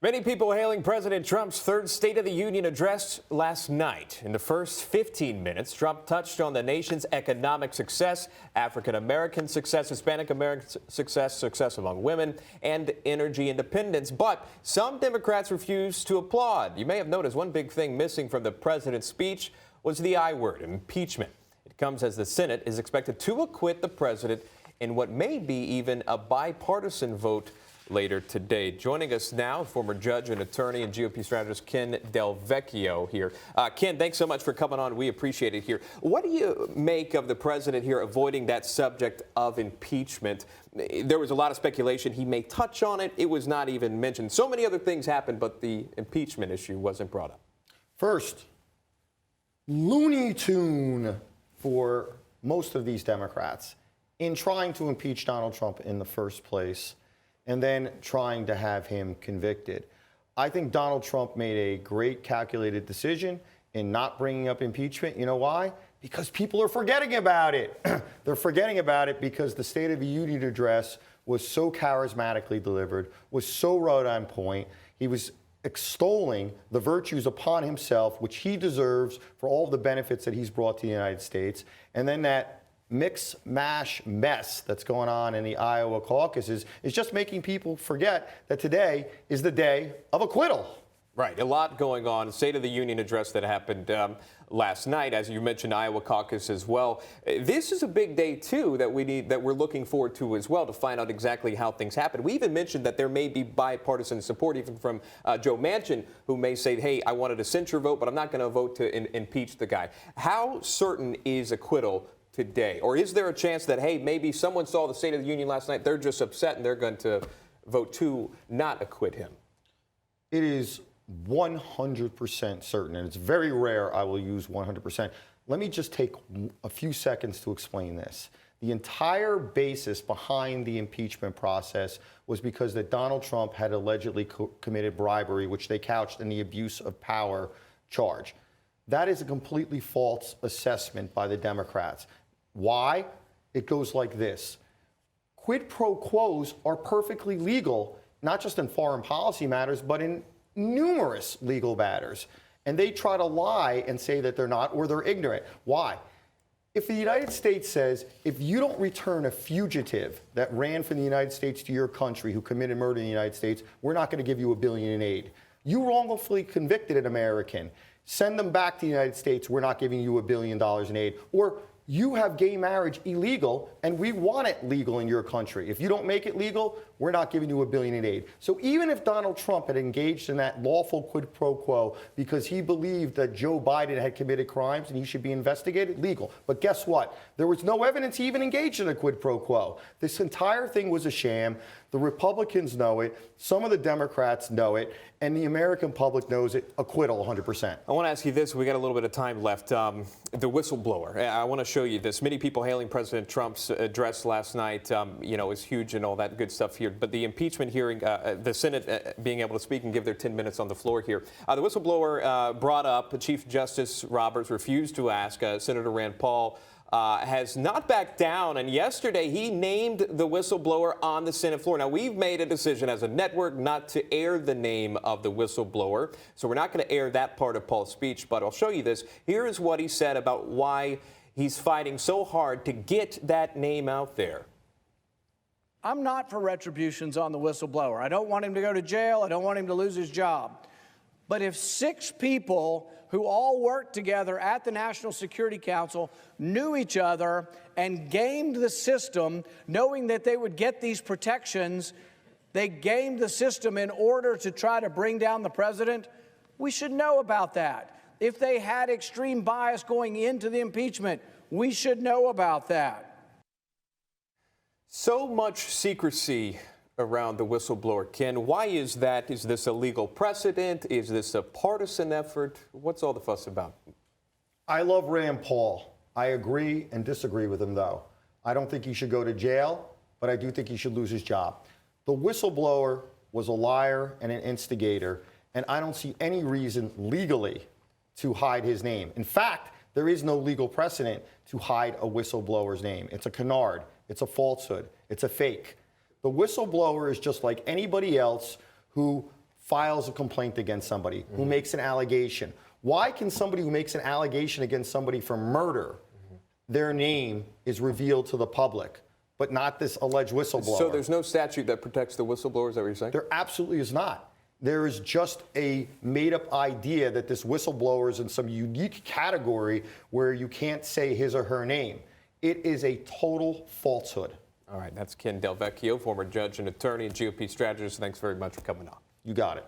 Many people hailing President Trump's third State of the Union address last night. In the first 15 minutes, Trump touched on the nation's economic success, African-American success, Hispanic-American success, success among women, and energy independence. But some Democrats refused to applaud. You may have noticed one big thing missing from the president's speech was the I word, impeachment. It comes as the Senate is expected to acquit the president in what may be even a bipartisan vote later today. Joining us now, former judge and attorney and GOP strategist Ken Vecchio here. Ken, thanks so much for coming on. We appreciate it here. What do you make of the president here avoiding that subject of impeachment? There was a lot of speculation he may touch on it. It was not even mentioned. So many other things happened, but the impeachment issue wasn't brought up. First, Looney Tune for most of these Democrats in trying to impeach Donald Trump in the first place and then trying to have him convicted. I think Donald Trump made a great calculated decision in not bringing up impeachment. You know why? Because people are forgetting about it. They're forgetting about it because the State of the Union address was so charismatically delivered, was so right on point. He was extolling the virtues upon himself, which he deserves for all the benefits that he's brought to the United States. And then that mix-mash mess that's going on in the Iowa caucuses is just making people forget that today is the day of acquittal. Right, a lot going on. State of the Union address that happened last night, as you mentioned, Iowa caucus as well. This is a big day too that we're looking forward to as well to find out exactly how things happen. We even mentioned that there may be bipartisan support even from Joe Manchin, who may say, hey, I wanted a censure vote, but I'm not going to vote to impeach the guy. How certain is acquittal today? Or is there a chance that, hey, maybe someone saw the State of the Union last night, they're just upset and they're going to vote to not acquit him? It is 100% certain, and it's very rare I will use 100%. Let me just take a few seconds to explain this. The entire basis behind the impeachment process was because that Donald Trump had allegedly committed bribery, which they couched in the abuse of power charge. That is a completely false assessment by the Democrats. Why? It goes like this. Quid pro quos are perfectly legal, not just in foreign policy matters, but in numerous legal matters. And they try to lie and say that they're not, or they're ignorant. Why? If the United States says, if you don't return a fugitive that ran from the United States to your country who committed murder in the United States, we're not going to give you $1 billion in aid. You wrongfully convicted an American. Send them back to the United States. We're not giving you $1 billion in aid. Or you have gay marriage illegal, and we want it legal in your country. If you don't make it legal, we're not giving you $1 billion in aid. So even if Donald Trump had engaged in that lawful quid pro quo because he believed that Joe Biden had committed crimes and he should be investigated, legal. But guess what? There was no evidence he even engaged in a quid pro quo. This entire thing was a sham. The Republicans know it. Some of the Democrats know it. And the American public knows it. Acquittal, 100%. I want to ask you this. We got a little bit of time left. The whistleblower. I want to show you this. Many people hailing President Trump's address last night, is huge and all that good stuff here. But the impeachment hearing, the Senate being able to speak and give their 10 minutes on the floor here. The whistleblower brought up Chief Justice Roberts refused to ask. Senator Rand Paul has not backed down, and yesterday he named the whistleblower on the Senate floor. Now, we've made a decision as a network not to air the name of the whistleblower, so we're not going to air that part of Paul's speech, but I'll show you this. Here is what he said about why he's fighting so hard to get that name out there. I'm not for retributions on the whistleblower. I don't want him to go to jail. I don't want him to lose his job. But if 6 people who all worked together at the National Security Council knew each other and gamed the system, knowing that they would get these protections, they gamed the system in order to try to bring down the president, we should know about that. If they had extreme bias going into the impeachment, we should know about that. So much secrecy around the whistleblower. Ken, why is that? Is this a legal precedent? Is this a partisan effort? What's all the fuss about? I love Rand Paul. I agree and disagree with him, though. I don't think he should go to jail, but I do think he should lose his job. The whistleblower was a liar and an instigator, and I don't see any reason legally to hide his name. In fact, there is no legal precedent to hide a whistleblower's name. It's a canard. It's a falsehood. It's a fake. The whistleblower is just like anybody else who files a complaint against somebody, who makes an allegation. Why can somebody who makes an allegation against somebody for murder, their name is revealed to the public, but not this alleged whistleblower? So there's no statute that protects the whistleblowers, is that what you're saying? There absolutely is not. There is just a made-up idea that this whistleblower is in some unique category where you can't say his or her name. It is a total falsehood. All right, that's Ken Vecchio, former judge and attorney and GOP strategist. Thanks very much for coming on. You got it.